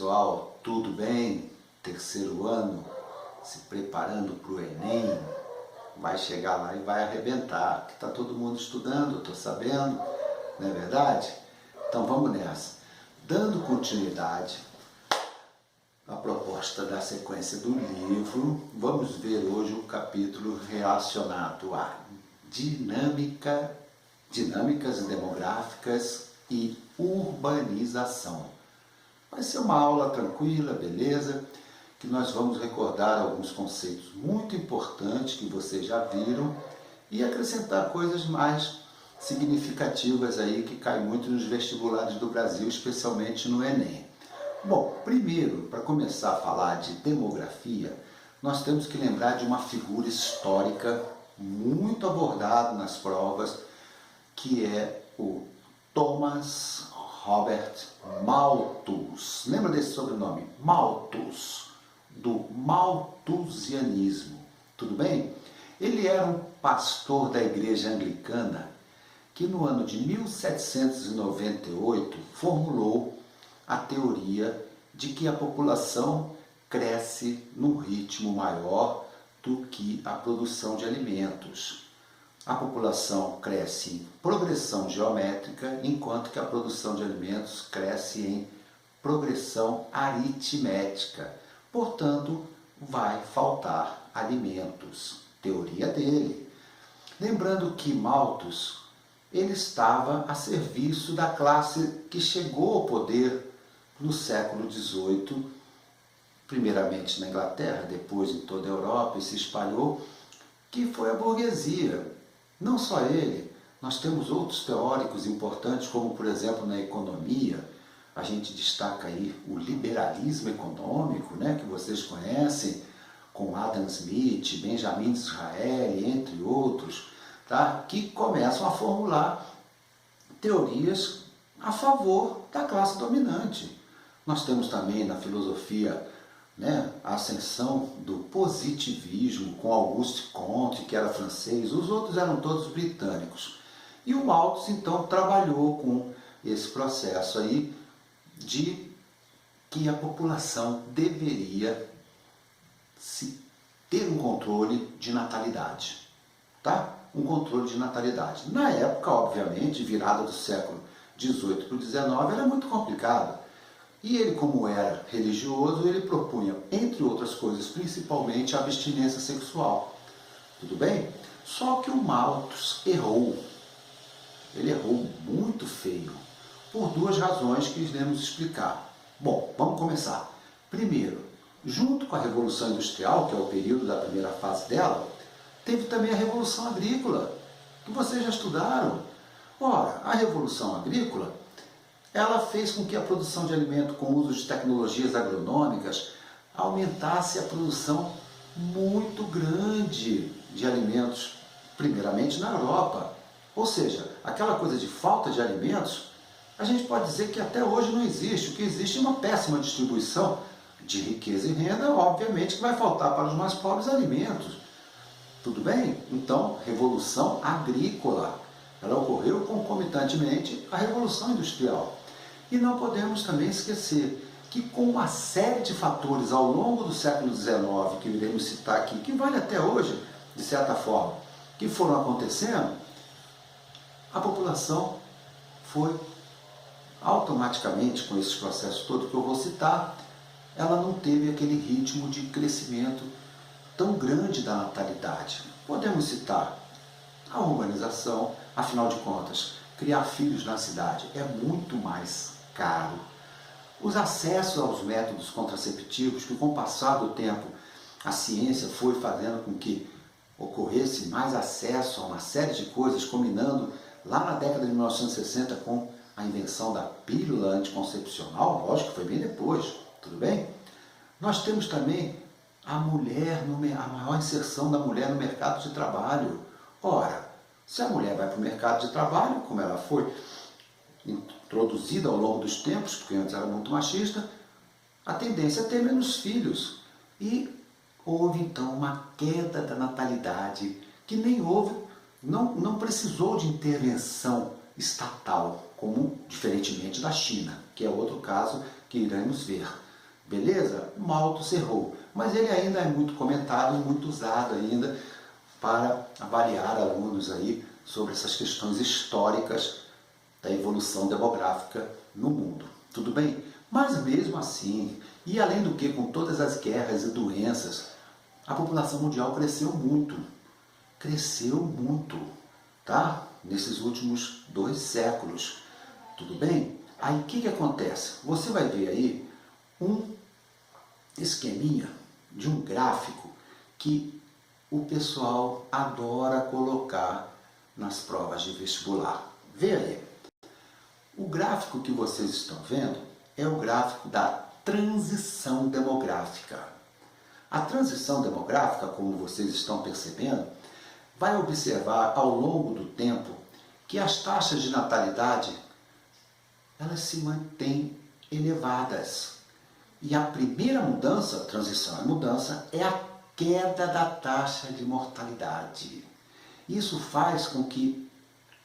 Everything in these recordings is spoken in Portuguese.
pessoal, tudo bem? Terceiro ano, se preparando para o Enem, vai chegar lá e vai arrebentar, que está todo mundo estudando, estou sabendo, não é verdade? Então vamos nessa. Dando continuidade à proposta da sequência do livro, vamos ver hoje o capítulo relacionado a dinâmicas demográficas e urbanização. Vai ser uma aula tranquila, beleza? Que nós vamos recordar alguns conceitos muito importantes que vocês já viram e acrescentar coisas mais significativas aí que caem muito nos vestibulares do Brasil, especialmente no Enem. Bom, primeiro, para começar a falar de demografia, nós temos que lembrar de uma figura histórica muito abordada nas provas, que é o Thomas Robert Malthus. Lembra desse sobrenome? Malthus, do malthusianismo. Tudo bem? Ele era um pastor da igreja anglicana que no ano de 1798 formulou a teoria de que a população cresce num ritmo maior do que a produção de alimentos. A população cresce em progressão geométrica, enquanto que a produção de alimentos cresce em progressão aritmética. Portanto, vai faltar alimentos. Teoria dele. Lembrando que Malthus, ele estava a serviço da classe que chegou ao poder no século XVIII, primeiramente na Inglaterra, depois em toda a Europa, e se espalhou, que foi a burguesia. Não só ele, nós temos outros teóricos importantes, como por exemplo na economia, a gente destaca aí o liberalismo econômico, né, que vocês conhecem, com Adam Smith, Benjamin Disraeli, entre outros, tá, que começam a formular teorias a favor da classe dominante. Nós temos também na filosofia, né, a ascensão do positivismo com Auguste Comte, que era francês, os outros eram todos britânicos. E o Malthus, então, trabalhou com esse processo aí de que a população deveria ter um controle de natalidade, tá? Um controle de natalidade. Na época, obviamente, virada do século XVIII para o XIX, era muito complicado. E ele, como era religioso, ele propunha, entre outras coisas, principalmente a abstinência sexual. Tudo bem? Só que o Malthus errou. Ele errou muito feio, por duas razões que iremos explicar. Bom, vamos começar. Primeiro, junto com a Revolução Industrial, que é o período da primeira fase dela, teve também a Revolução Agrícola, que vocês já estudaram. Ora, a Revolução Agrícola, ela fez com que a produção de alimento com uso de tecnologias agronômicas aumentasse a produção muito grande de alimentos, primeiramente na Europa. Ou seja, aquela coisa de falta de alimentos, a gente pode dizer que até hoje não existe. O que existe é uma péssima distribuição de riqueza e renda, obviamente que vai faltar para os mais pobres alimentos. Tudo bem? Então, Revolução Agrícola, ela ocorreu concomitantemente à Revolução Industrial. E não podemos também esquecer que com uma série de fatores ao longo do século XIX, que iremos citar aqui, que vale até hoje, de certa forma, que foram acontecendo, a população foi automaticamente, com esses processos todos que eu vou citar, ela não teve aquele ritmo de crescimento tão grande da natalidade. Podemos citar a urbanização, afinal de contas, criar filhos na cidade é muito mais caro. Os acessos aos métodos contraceptivos, que com o passar do tempo a ciência foi fazendo com que ocorresse mais acesso a uma série de coisas, combinando lá na década de 1960 com a invenção da pílula anticoncepcional, lógico que foi bem depois, tudo bem? Nós temos também a maior inserção da mulher no mercado de trabalho. Ora, se a mulher vai para o mercado de trabalho, como ela foi introduzida ao longo dos tempos, porque antes era muito machista, a tendência é ter menos filhos. E houve então uma queda da natalidade, que não precisou de intervenção estatal, como diferentemente da China, que é outro caso que iremos ver. Beleza? Malthus errou, mas ele ainda é muito comentado, muito usado ainda para avaliar alunos aí sobre essas questões históricas da evolução demográfica no mundo. Tudo bem? Mas mesmo assim, e além do que, com todas as guerras e doenças, a população mundial cresceu muito, tá? Nesses últimos 2 séculos. Tudo bem? Aí o que acontece? Você vai ver aí um esqueminha de um gráfico que o pessoal adora colocar nas provas de vestibular. Vê aí. O gráfico que vocês estão vendo é o gráfico da transição demográfica. A transição demográfica, como vocês estão percebendo, vai observar ao longo do tempo que as taxas de natalidade elas se mantêm elevadas. E a primeira mudança, transição é mudança, é a queda da taxa de mortalidade. Isso faz com que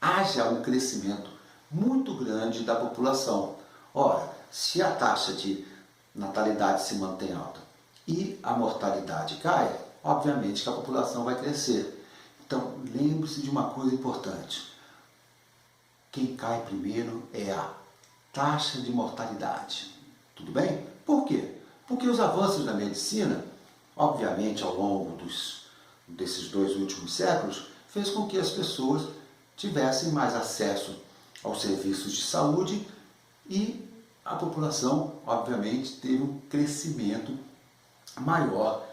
haja um crescimento muito grande da população. Ora, se a taxa de natalidade se mantém alta e a mortalidade cai, obviamente que a população vai crescer. Então, lembre-se de uma coisa importante. Quem cai primeiro é a taxa de mortalidade. Tudo bem? Por quê? Porque os avanços da medicina, obviamente ao longo desses 2 últimos séculos, fez com que as pessoas tivessem mais acesso aos serviços de saúde e a população, obviamente, teve um crescimento maior,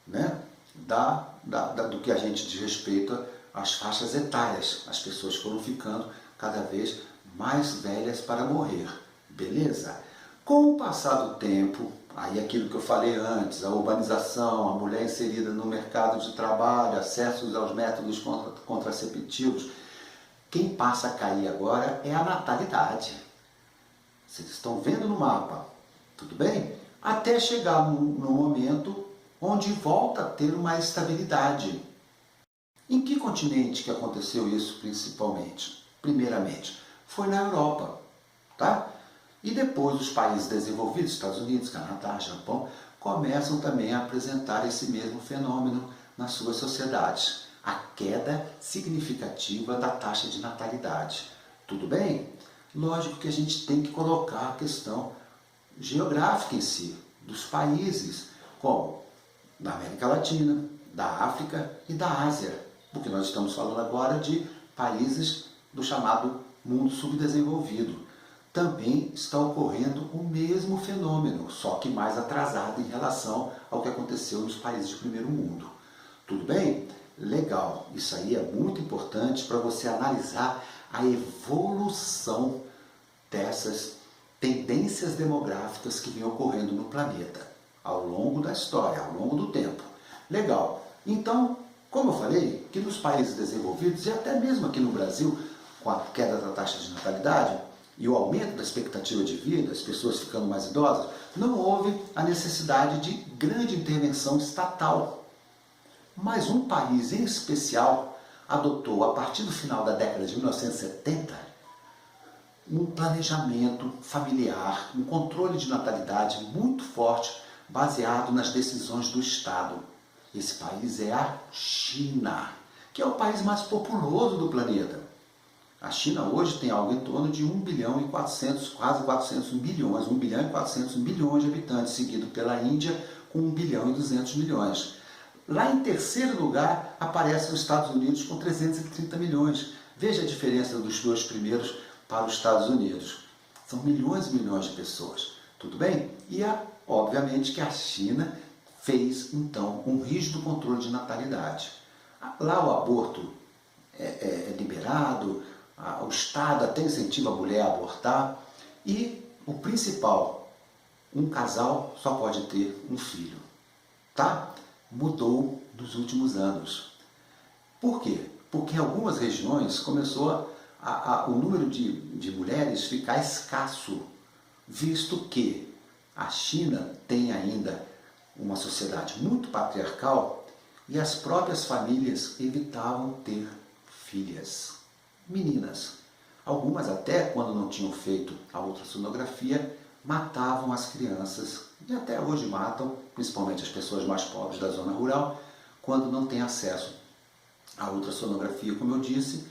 né, do que a gente diz respeito às faixas etárias. As pessoas foram ficando cada vez mais velhas para morrer, beleza? Com o passar do tempo, aí aquilo que eu falei antes, a urbanização, a mulher inserida no mercado de trabalho, acessos aos métodos contraceptivos, quem passa a cair agora é a natalidade. Vocês estão vendo no mapa, tudo bem? Até chegar no momento onde volta a ter uma estabilidade. Em que continente que aconteceu isso principalmente? Primeiramente, foi na Europa, tá? E depois os países desenvolvidos, Estados Unidos, Canadá, Japão, começam também a apresentar esse mesmo fenômeno nas suas sociedades. A queda significativa da taxa de natalidade. Tudo bem? Lógico que a gente tem que colocar a questão geográfica em si, dos países, como da América Latina, da África e da Ásia, porque nós estamos falando agora de países do chamado mundo subdesenvolvido. Também está ocorrendo o mesmo fenômeno, só que mais atrasado em relação ao que aconteceu nos países de primeiro mundo. Tudo bem? Legal, isso aí é muito importante para você analisar a evolução dessas tendências demográficas que vêm ocorrendo no planeta ao longo da história, ao longo do tempo. Legal, então, como eu falei, que nos países desenvolvidos e até mesmo aqui no Brasil, com a queda da taxa de natalidade e o aumento da expectativa de vida, as pessoas ficando mais idosas, não houve a necessidade de grande intervenção estatal. Mas um país em especial adotou, a partir do final da década de 1970, um planejamento familiar, um controle de natalidade muito forte, baseado nas decisões do Estado. Esse país é a China, que é o país mais populoso do planeta. A China hoje tem algo em torno de 1 bilhão e 400, quase 400 milhões, 1 bilhão e 400 milhões de habitantes, seguido pela Índia com 1 bilhão e 200 milhões. Lá em terceiro lugar aparecem os Estados Unidos com 330 milhões. Veja a diferença dos 2 primeiros para os Estados Unidos. São milhões e milhões de pessoas. Tudo bem? E obviamente que a China fez então um rígido controle de natalidade. Lá o aborto é liberado, o Estado até incentiva a mulher a abortar e o principal, um casal só pode ter um filho. Tá? Mudou nos últimos anos. Por quê? Porque em algumas regiões começou o número de mulheres ficar escasso, visto que a China tem ainda uma sociedade muito patriarcal e as próprias famílias evitavam ter filhas, meninas. Algumas até, quando não tinham feito a ultrassonografia, matavam as crianças, e até hoje matam, principalmente as pessoas mais pobres da zona rural, quando não têm acesso à ultrassonografia, como eu disse,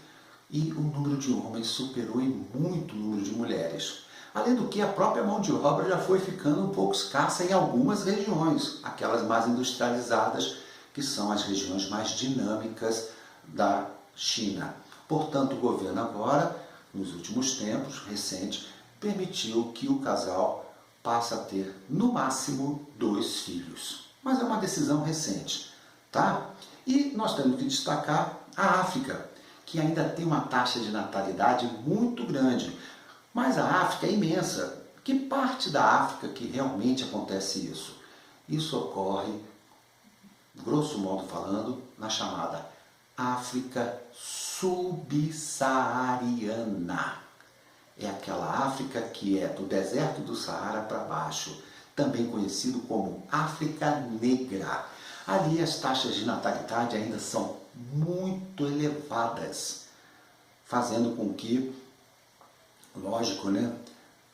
e o número de homens superou em muito o número de mulheres. Além do que, a própria mão de obra já foi ficando um pouco escassa em algumas regiões, aquelas mais industrializadas, que são as regiões mais dinâmicas da China. Portanto, o governo agora, nos últimos tempos, recentes, permitiu que o casal passe a ter, no máximo, 2 filhos. Mas é uma decisão recente, tá? E nós temos que destacar a África, que ainda tem uma taxa de natalidade muito grande. Mas a África é imensa. Que parte da África que realmente acontece isso? Isso ocorre, grosso modo falando, na chamada África subsaariana. É aquela África que é do deserto do Saara para baixo, também conhecido como África Negra. Ali as taxas de natalidade ainda são muito elevadas, fazendo com que, lógico, né,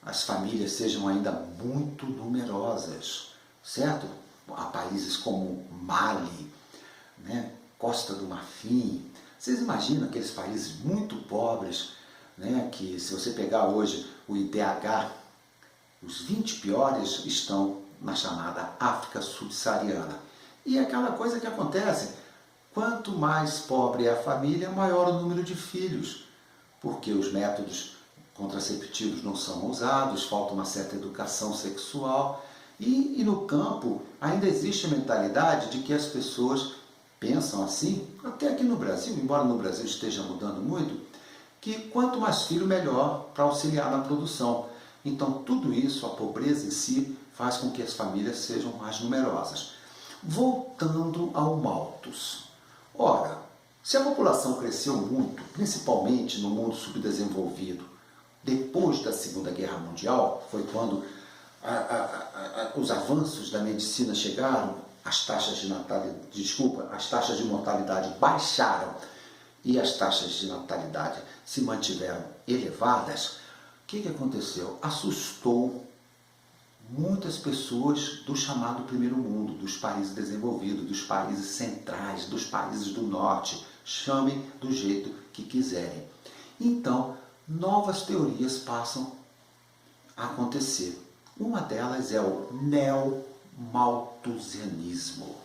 as famílias sejam ainda muito numerosas, certo? Há países como Mali, né, Costa do Marfim. Vocês imaginam aqueles países muito pobres, né, que se você pegar hoje o IDH, os 20 piores estão na chamada África subsaariana. E é aquela coisa que acontece, quanto mais pobre é a família, maior o número de filhos, porque os métodos contraceptivos não são usados, falta uma certa educação sexual, e no campo ainda existe a mentalidade de que as pessoas pensam assim, até aqui no Brasil, embora no Brasil esteja mudando muito, que quanto mais filho, melhor para auxiliar na produção. Então, tudo isso, a pobreza em si, faz com que as famílias sejam mais numerosas. Voltando ao Malthus. Ora, se a população cresceu muito, principalmente no mundo subdesenvolvido, depois da Segunda Guerra Mundial, foi quando os avanços da medicina chegaram, as taxas de mortalidade baixaram e as taxas de natalidade se mantiveram elevadas, o que aconteceu? Assustou muitas pessoas do chamado primeiro mundo, dos países desenvolvidos, dos países centrais, dos países do norte, chamem do jeito que quiserem. Então, novas teorias passam a acontecer. Uma delas é o neomalthusianismo.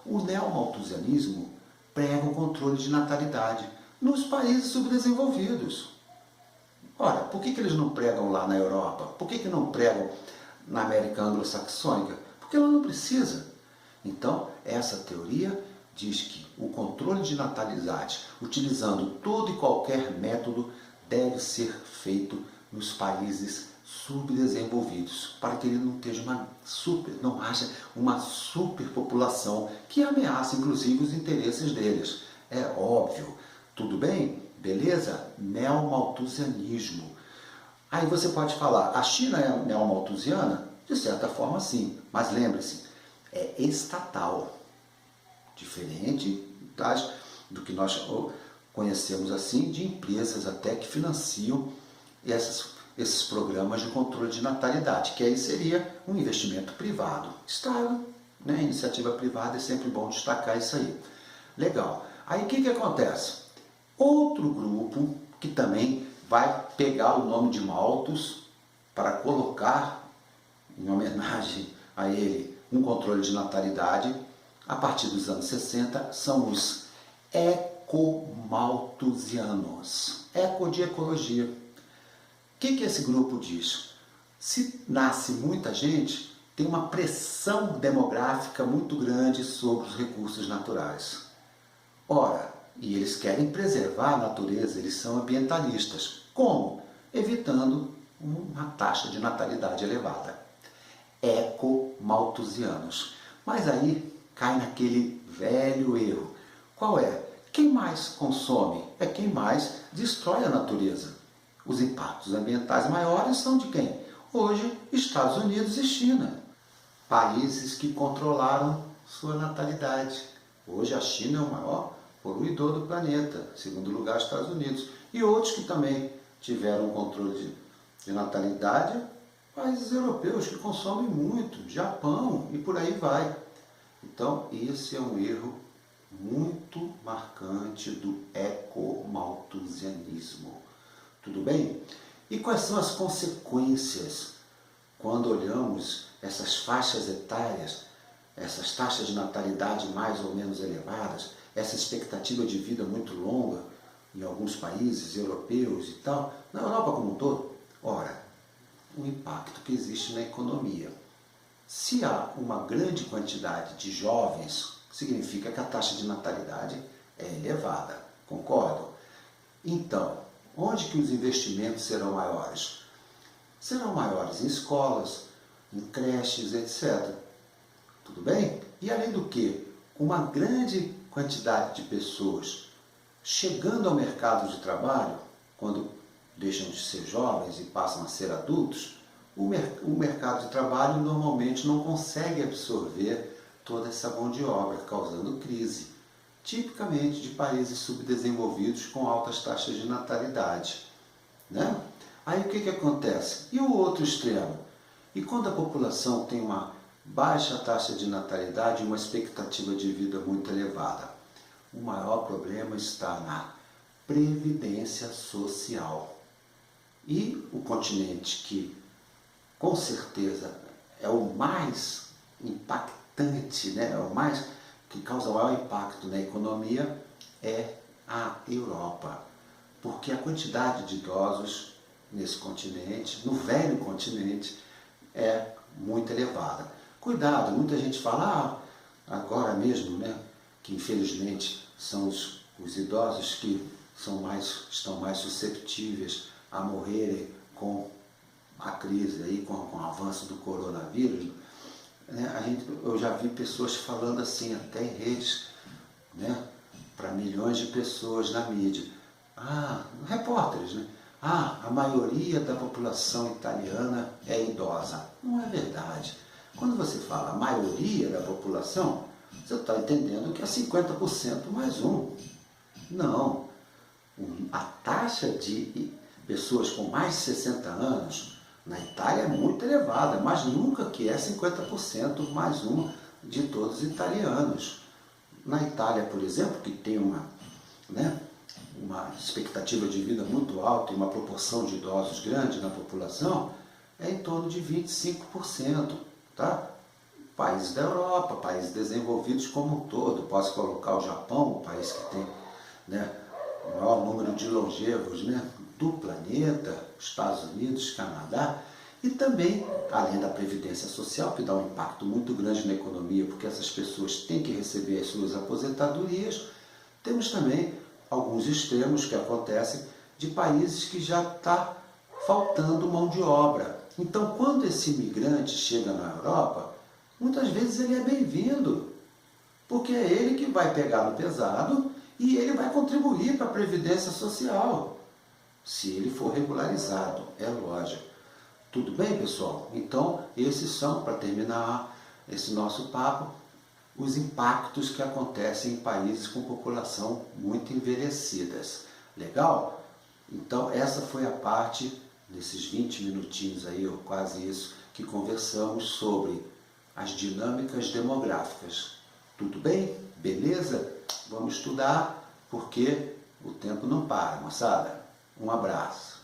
O neomalthusianismo prega o controle de natalidade nos países subdesenvolvidos. Ora, por que eles não pregam lá na Europa? Por que não pregam na América anglo-saxônica? Porque ela não precisa. Então, essa teoria diz que o controle de natalidade, utilizando todo e qualquer método, deve ser feito nos países subdesenvolvidos, para que ele não haja uma superpopulação que ameace, inclusive, os interesses deles. É óbvio. Tudo bem? Beleza? Neomalthusianismo. Aí você pode falar, a China é neomalthusiana? De certa forma, sim. Mas lembre-se, é estatal. Diferente do que nós conhecemos assim, de empresas até que financiam esses programas de controle de natalidade, que aí seria um investimento privado. Estado, né? Iniciativa privada, é sempre bom destacar isso aí. Legal. Aí o que acontece? Outro grupo que também vai pegar o nome de Malthus para colocar, em homenagem a ele, um controle de natalidade, a partir dos anos 60, são os ecomalthusianos. Eco de ecologia. O que esse grupo diz? Se nasce muita gente, tem uma pressão demográfica muito grande sobre os recursos naturais. Ora, e eles querem preservar a natureza, eles são ambientalistas. Como? Evitando uma taxa de natalidade elevada. Ecomalthusianos. Mas aí cai naquele velho erro. Qual é? Quem mais consome é quem mais destrói a natureza. Os impactos ambientais maiores são de quem? Hoje, Estados Unidos e China. Países que controlaram sua natalidade. Hoje a China é o maior poluidor do planeta, em segundo lugar Estados Unidos. E outros que também tiveram um controle de natalidade, países europeus que consomem muito, Japão e por aí vai. Então, esse é um erro muito marcante do ecomalthusianismo. Tudo bem? E quais são as consequências quando olhamos essas faixas etárias, essas taxas de natalidade mais ou menos elevadas, essa expectativa de vida muito longa em alguns países europeus e tal, na Europa como um todo? Ora, o impacto que existe na economia. Se há uma grande quantidade de jovens, significa que a taxa de natalidade é elevada, concordam? Então, onde que os investimentos serão maiores? Serão maiores em escolas, em creches, etc. Tudo bem? E além do que, uma grande quantidade de pessoas chegando ao mercado de trabalho, quando deixam de ser jovens e passam a ser adultos, o mercado de trabalho normalmente não consegue absorver toda essa mão de obra, causando crise, tipicamente de países subdesenvolvidos com altas taxas de natalidade. Né? Aí o que acontece? E o outro extremo? E quando a população tem uma baixa taxa de natalidade e uma expectativa de vida muito elevada? O maior problema está na previdência social. E o continente que, com certeza, é o mais impactante, né? É o mais que causa o maior impacto na economia, é a Europa. Porque a quantidade de idosos nesse continente, no velho continente, é muito elevada. Cuidado, muita gente fala, agora mesmo, né, que infelizmente são os idosos que estão mais susceptíveis a morrerem com a crise, aí, com o avanço do coronavírus. Né, eu já vi pessoas falando assim, até em redes, né, para milhões de pessoas na mídia. Repórteres, né? A maioria da população italiana é idosa. Não é verdade. Quando você fala a maioria da população, você está entendendo que é 50% mais um. Não. A taxa de pessoas com mais de 60 anos na Itália é muito elevada, mas nunca que é 50% mais uma de todos os italianos. Na Itália, por exemplo, que tem uma expectativa de vida muito alta e uma proporção de idosos grande na população, é em torno de 25%. Tá? Países da Europa, países desenvolvidos como um todo, posso colocar o Japão, o país que tem, né, o maior número de longevos, né, do planeta, Estados Unidos, Canadá, e também, além da previdência social, que dá um impacto muito grande na economia, porque essas pessoas têm que receber as suas aposentadorias, temos também alguns extremos que acontecem de países que já está faltando mão de obra. Então, quando esse imigrante chega na Europa, muitas vezes ele é bem-vindo, porque é ele que vai pegar no pesado e ele vai contribuir para a Previdência Social, se ele for regularizado, é lógico. Tudo bem, pessoal? Então, esses são, para terminar esse nosso papo, os impactos que acontecem em países com população muito envelhecidas. Legal? Então, essa foi a parte, nesses 20 minutinhos aí, ou quase isso, que conversamos sobre as dinâmicas demográficas. Tudo bem? Beleza? Vamos estudar, porque o tempo não para, moçada. Um abraço.